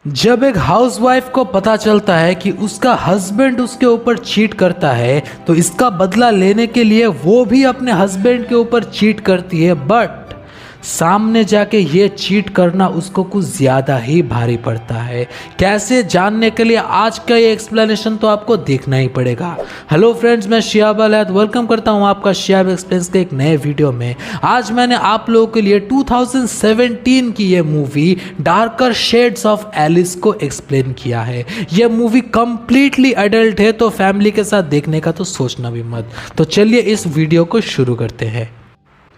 जब एक हाउसवाइफ को पता चलता है कि उसका हस्बैंड उसके ऊपर चीट करता है तो इसका बदला लेने के लिए वो भी अपने हस्बैंड के ऊपर चीट करती है, बट सामने जाके ये चीट करना उसको कुछ ज़्यादा ही भारी पड़ता है। कैसे जानने के लिए आज का ये एक्सप्लेनेशन तो आपको देखना ही पड़ेगा। हेलो फ्रेंड्स, मैं शिहाब अलैद वेलकम करता हूँ आपका शिहाब एक्सप्लेन्स के एक नए वीडियो में। आज मैंने आप लोगों के लिए 2017 की ये movie darker shades of Alice को एक्सप्लेन किया है। ये मूवी कंप्लीटली अडल्ट है, तो फैमिली के साथ देखने का तो सोचना भी मत। तो चलिए इस वीडियो को शुरू करते हैं।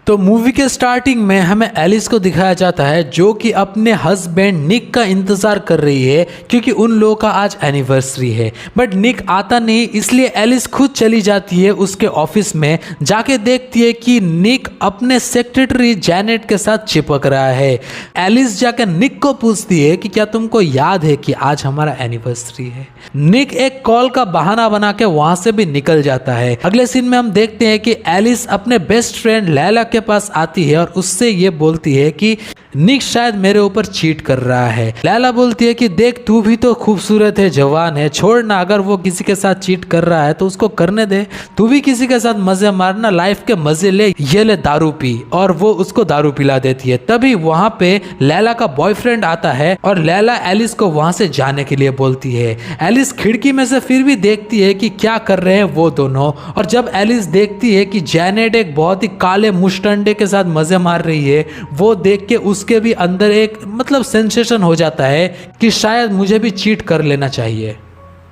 तो मूवी के स्टार्टिंग में हमें एलिस को दिखाया जाता है जो कि अपने हस्बैंड निक का इंतज़ार कर रही है, क्योंकि उन लोगों का आज एनिवर्सरी है। बट निक आता नहीं, इसलिए एलिस खुद चली जाती है उसके ऑफिस में। जाके देखती है कि निक अपने सेक्रेटरी जैनेट के साथ चिपक रहा है। एलिस जाकर निक को पूछती है कि क्या तुमको याद है कि आज हमारा एनिवर्सरी है। निक एक कॉल का बहाना बना के वहां से भी निकल जाता है। अगले सीन में हम देखते हैं कि एलिस अपने बेस्ट फ्रेंड लैला के पास आती है और उससे ये बोलती है कि निक शायद मेरे ऊपर चीट कर रहा है। लैला बोलती है कि देख, तू भी तो खूबसूरत है, जवान है, छोड़ ना, अगर वो किसी के साथ चीट कर रहा है तो उसको करने दे। तू भी किसी के साथ मजे मारना, लाइफ के मजे ले, ये ले दारू पी। और वो उसको दारू पिला देती है। तभी वहां पे लैला का बॉयफ्रेंड आता है और लैला एलिस को वहां से जाने के लिए बोलती है। एलिस खिड़की में से फिर भी देखती है कि क्या कर रहे हैं वो दोनों। और जब एलिस देखती है कि जैनेट एक बहुत ही काले मुस्टंडे के साथ मजे मार रही है, वो देख के उसके भी अंदर एक सेंसेशन हो जाता है कि शायद मुझे भी चीट कर लेना चाहिए।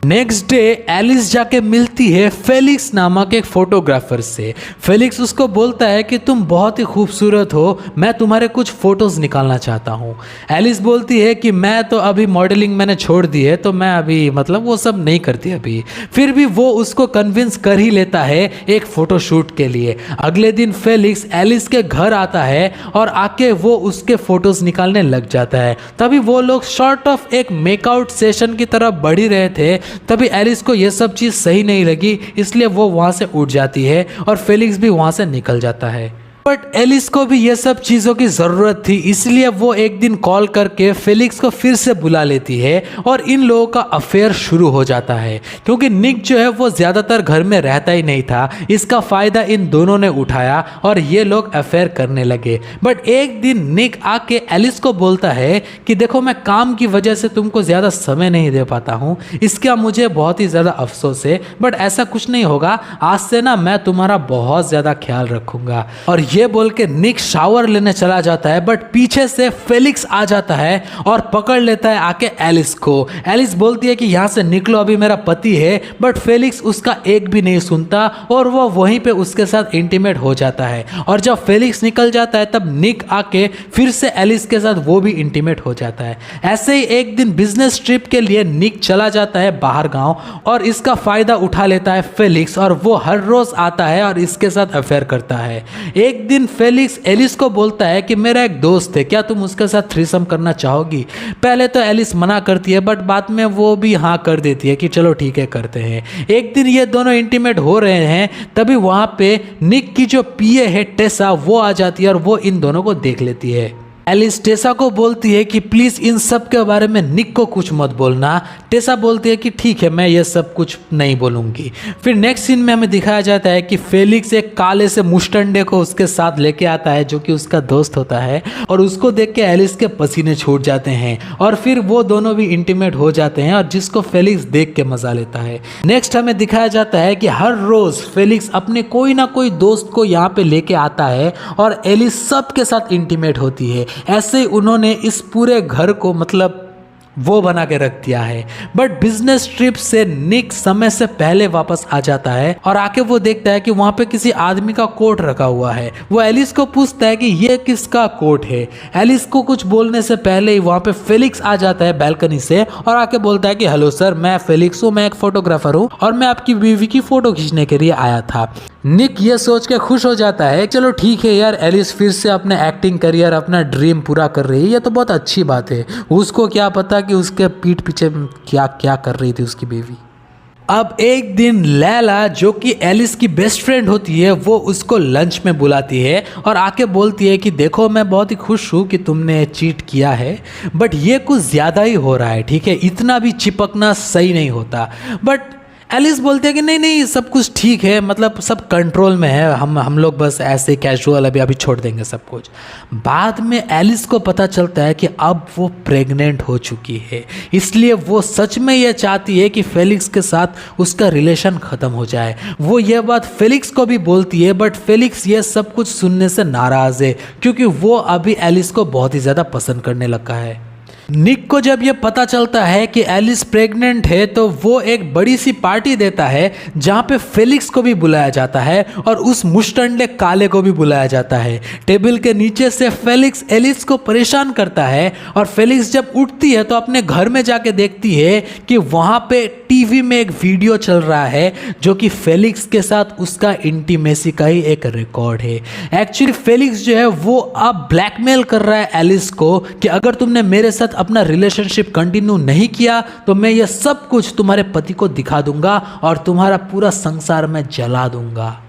नेक्स्ट डे एलिस जाके मिलती है फेलिक्स नामक एक फोटोग्राफर से। फेलिक्स उसको बोलता है कि तुम बहुत ही खूबसूरत हो, मैं तुम्हारे कुछ फोटोज निकालना चाहता हूँ। एलिस बोलती है कि मैं तो अभी मॉडलिंग मैंने छोड़ दी है, तो मैं अभी वो सब नहीं करती अभी। फिर भी वो उसको कन्विंस कर ही लेता है एक फोटो शूट के लिए। अगले दिन फेलिक्स एलिस के घर आता है और आके वो उसके फोटोज निकालने लग जाता है। तभी वो लोग शॉर्ट ऑफ एक मेकआउट सेशन की तरफ बढ़ ही रहे थे। तभी एलिस को यह सब चीज़ सही नहीं लगी, इसलिए वो वहां से उठ जाती है और फेलिक्स भी वहां से निकल जाता है। बट एलिस को भी ये सब चीज़ों की ज़रूरत थी, इसलिए वो एक दिन कॉल करके फेलिक्स को फिर से बुला लेती है और इन लोगों का अफेयर शुरू हो जाता है। क्योंकि निक जो है वो ज़्यादातर घर में रहता ही नहीं था, इसका फ़ायदा इन दोनों ने उठाया और ये लोग अफेयर करने लगे। बट एक दिन निक आके एलिस को बोलता है कि देखो, मैं काम की वजह से तुमको ज़्यादा समय नहीं दे पाता हूँ, इसका मुझे बहुत ही ज़्यादा अफसोस है, बट ऐसा कुछ नहीं होगा, आज से ना मैं तुम्हारा बहुत ज़्यादा ख्याल रखूँगा। और ये बोल के निक शावर लेने चला जाता है, बट पीछे से फेलिक्स आ जाता है और पकड़ लेता है आके एलिस को। एलिस बोलती है कि यहाँ से निकलो, अभी मेरा पति है, बट फेलिक्स उसका एक भी नहीं सुनता और वो वहीं पे उसके साथ इंटीमेट हो जाता है। और जब फेलिक्स निकल जाता है तब निक आके फिर से एलिस के साथ वो भी इंटीमेट हो जाता है। ऐसे ही एक दिन बिजनेस ट्रिप के लिए निक चला जाता है बाहर गाँव और इसका फायदा उठा लेता है फेलिक्स और वो हर रोज आता है और इसके साथ अफेयर करता है। एक दिन फेलिक्स एलिस को बोलता है कि मेरा एक दोस्त है, क्या तुम उसके साथ थ्रीसम करना चाहोगी। पहले तो एलिस मना करती है, बट बाद में वो भी हाँ कर देती है कि चलो ठीक है, करते हैं। एक दिन ये दोनों इंटीमेट हो रहे हैं, तभी वहां पे निक की जो पीए है टेसा, वो आ जाती है और वो इन दोनों को देख लेती है। एलिस टेसा को बोलती है कि प्लीज़ इन सब के बारे में निक को कुछ मत बोलना। टेसा बोलती है कि ठीक है, मैं ये सब कुछ नहीं बोलूँगी। फिर नेक्स्ट सीन में हमें दिखाया जाता है कि फेलिक्स एक काले से मुस्टंडे को उसके साथ लेके आता है जो कि उसका दोस्त होता है, और उसको देख के एलिस के पसीने छूट जाते हैं और फिर वो दोनों भी इंटीमेट हो जाते हैं, और जिसको फेलिक्स देख के मजा लेता है। नेक्स्ट हमें दिखाया जाता है कि हर रोज़ फेलिक्स अपने कोई ना कोई दोस्त को यहाँ पे लेके आता है और एलिस सबके साथ इंटीमेट होती है। ऐसे ही उन्होंने इस पूरे घर को वो बना के रख दिया है। बट बिजनेस ट्रिप से निक समय से पहले वापस आ जाता है और आके वो देखता है कि वहां पे किसी आदमी का कोट रखा हुआ है। वो एलिस को पूछता है कि ये किसका कोट है। एलिस को कुछ बोलने से पहले ही वहां पे फेलिक्स आ जाता है बैल्कनी से और आके बोलता है कि हेलो सर, मैं फेलिक्स हूँ, मैं एक फोटोग्राफर हूँ और मैं आपकी बीवी की फोटो खींचने के लिए आया था। निक ये सोच के खुश हो जाता है, चलो ठीक है यार, एलिस फिर से अपने एक्टिंग करियर, अपना ड्रीम पूरा कर रही है, ये तो बहुत अच्छी बात है। उसको क्या पता कि उसके पीठ पीछे क्या क्या कर रही थी उसकी बीवी। अब एक दिन लैला, जो कि एलिस की बेस्ट फ्रेंड होती है, वो उसको लंच में बुलाती है और आके बोलती है कि देखो मैं बहुत ही खुश हूँ कि तुमने चीट किया है, बट ये कुछ ज़्यादा ही हो रहा है, ठीक है, इतना भी चिपकना सही नहीं होता। बट एलिस बोलते हैं कि नहीं नहीं सब कुछ ठीक है, मतलब सब कंट्रोल में है, हम लोग बस ऐसे कैजुअल अभी छोड़ देंगे सब कुछ। बाद में एलिस को पता चलता है कि अब वो प्रेग्नेंट हो चुकी है, इसलिए वो सच में ये चाहती है कि फेलिक्स के साथ उसका रिलेशन ख़त्म हो जाए। वो ये बात फेलिक्स को भी बोलती है, बट फेलिक्स ये सब कुछ सुनने से नाराज़ है क्योंकि वो अभी एलिस को बहुत ही ज़्यादा पसंद करने लगा है। निक को जब ये पता चलता है कि एलिस प्रेग्नेंट है तो वो एक बड़ी सी पार्टी देता है जहाँ पे फेलिक्स को भी बुलाया जाता है और उस मुश्तंडे काले को भी बुलाया जाता है। टेबल के नीचे से फेलिक्स एलिस को परेशान करता है और फेलिक्स जब उठती है तो अपने घर में जाके देखती है कि वहाँ पे टीवी में एक वीडियो चल रहा है जो कि फेलिक्स के साथ उसका इंटीमेसी का ही एक रिकॉर्ड है। एक्चुअली फेलिक्स जो है वो अब ब्लैकमेल कर रहा है एलिस को कि अगर तुमने मेरे साथ अपना रिलेशनशिप कंटिन्यू नहीं किया तो मैं ये सब कुछ तुम्हारे पति को दिखा दूंगा और तुम्हारा पूरा संसार में जला दूंगा।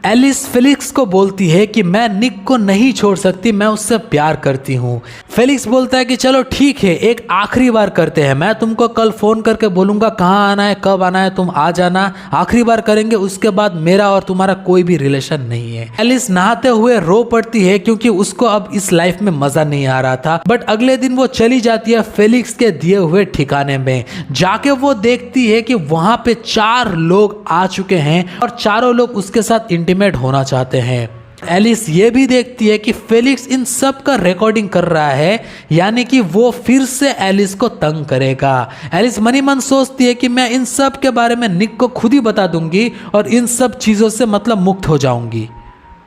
एलिस फेलिक्स को बोलती है कि मैं निक को नहीं छोड़ सकती, मैं उससे प्यार करती हूँ। फेलिक्स बोलता है कि चलो ठीक है, एक आखिरी बार करते हैं, मैं तुमको कल फ़ोन करके बोलूँगा कहाँ आना है कब आना है, तुम आ जाना, आखिरी बार करेंगे, उसके बाद मेरा और तुम्हारा कोई भी रिलेशन नहीं है। एलिस नहाते हुए रो पड़ती है क्योंकि उसको अब इस लाइफ में मज़ा नहीं आ रहा था। बट अगले दिन वो चली जाती है फेलिक्स के दिए हुए ठिकाने में। जाके वो देखती है कि वहाँ पे 4 लोग आ चुके हैं और चारों लोग उसके साथ इंटीमेट होना चाहते हैं। एलिस ये भी देखती है कि फेलिक्स इन सब का रिकॉर्डिंग कर रहा है, यानी कि वो फिर से एलिस को तंग करेगा। एलिस मनी मन सोचती है कि मैं इन सब के बारे में निक को खुद ही बता दूंगी और इन सब चीज़ों से मतलब मुक्त हो जाऊंगी।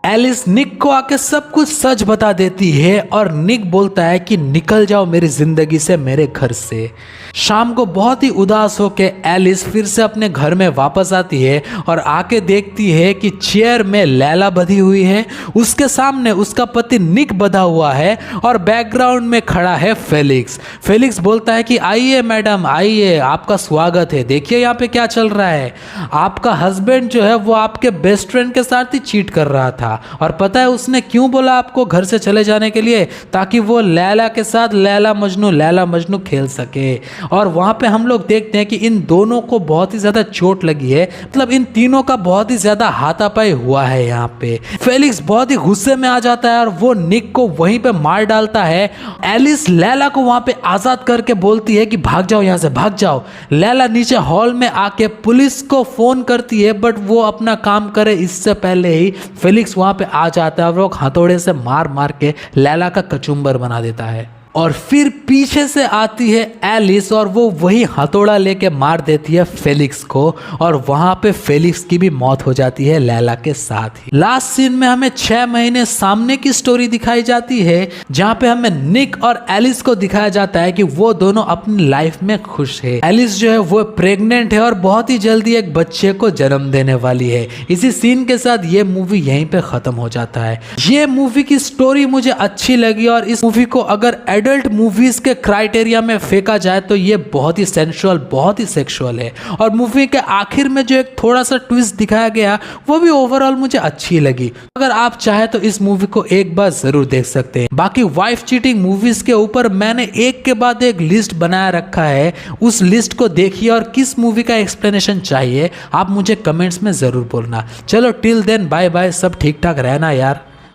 एलिस निक को आके सब कुछ सच बता देती है और निक बोलता है कि निकल जाओ मेरी जिंदगी से, मेरे घर से। शाम को बहुत ही उदास होकर एलिस फिर से अपने घर में वापस आती है और आके देखती है कि चेयर में लैला बंधी हुई है, उसके सामने उसका पति निक बंधा हुआ है और बैकग्राउंड में खड़ा है फेलिक्स। फेलिक्स बोलता है कि आइए मैडम आइए, आपका स्वागत है, देखिए यहाँ पे क्या चल रहा है। आपका हस्बैंड जो है वो आपके बेस्ट फ्रेंड के साथ ही चीट कर रहा था और पता है उसने क्यों बोला आपको घर से चले जाने के लिए, ताकि वो लैला के साथ लैला मजनू खेल सके। और वहाँ पे हम लोग देखते हैं कि इन दोनों को बहुत ही ज़्यादा चोट लगी है, मतलब इन तीनों का बहुत ही ज़्यादा हाथापाई हुआ है यहाँ पे। फेलिक्स बहुत ही गुस्से में आ जाता है और वो निक को वहीं पे मार डालता है। एलिस लैला को वहाँ पे आज़ाद करके बोलती है कि भाग जाओ यहाँ से, भाग जाओ। लैला नीचे हॉल में आके पुलिस को फ़ोन करती है, बट वो अपना काम करे इससे पहले ही फेलिक्स वहाँ पे आ जाता है और वो हथौड़े से मार मार के लैला का कचुम्बर बना देता है। और फिर पीछे से आती है एलिस और वो वही हथौड़ा लेके मार देती है फेलिक्स को और वहाँ पे फेलिक्स की भी मौत हो जाती है लैला के साथ ही। लास्ट सीन में हमें 6 महीने सामने की स्टोरी दिखाई जाती है जहाँ पे हमें निक और एलिस को दिखाया जाता है कि वो दोनों अपनी लाइफ में खुश है। एलिस जो है वो प्रेग्नेंट है और बहुत ही जल्दी एक बच्चे को जन्म देने वाली है। इसी सीन के साथ ये मूवी यहीं पे खत्म हो जाता है। ये मूवी की स्टोरी मुझे अच्छी लगी और इस मूवी को अगर एडल्ट मूवीज के क्राइटेरिया में फेंका जाए तो ये बहुत ही सेंसुअल, बहुत ही सेक्सुअल है। और मूवी के आखिर में जो एक थोड़ा सा ट्विस्ट दिखाया गया वो भी ओवरऑल मुझे अच्छी लगी। अगर आप चाहे तो इस मूवी को एक बार जरूर देख सकते हैं। बाकी वाइफ चीटिंग मूवीज के ऊपर मैंने एक के बाद एक लिस्ट बनाया रखा है, उस लिस्ट को देखिए और किस मूवी का एक्सप्लेनेशन चाहिए आप मुझे कमेंट्स में जरूर बोलना। चलो टिल देन बाय बाय, सब ठीक ठाक रहना यार।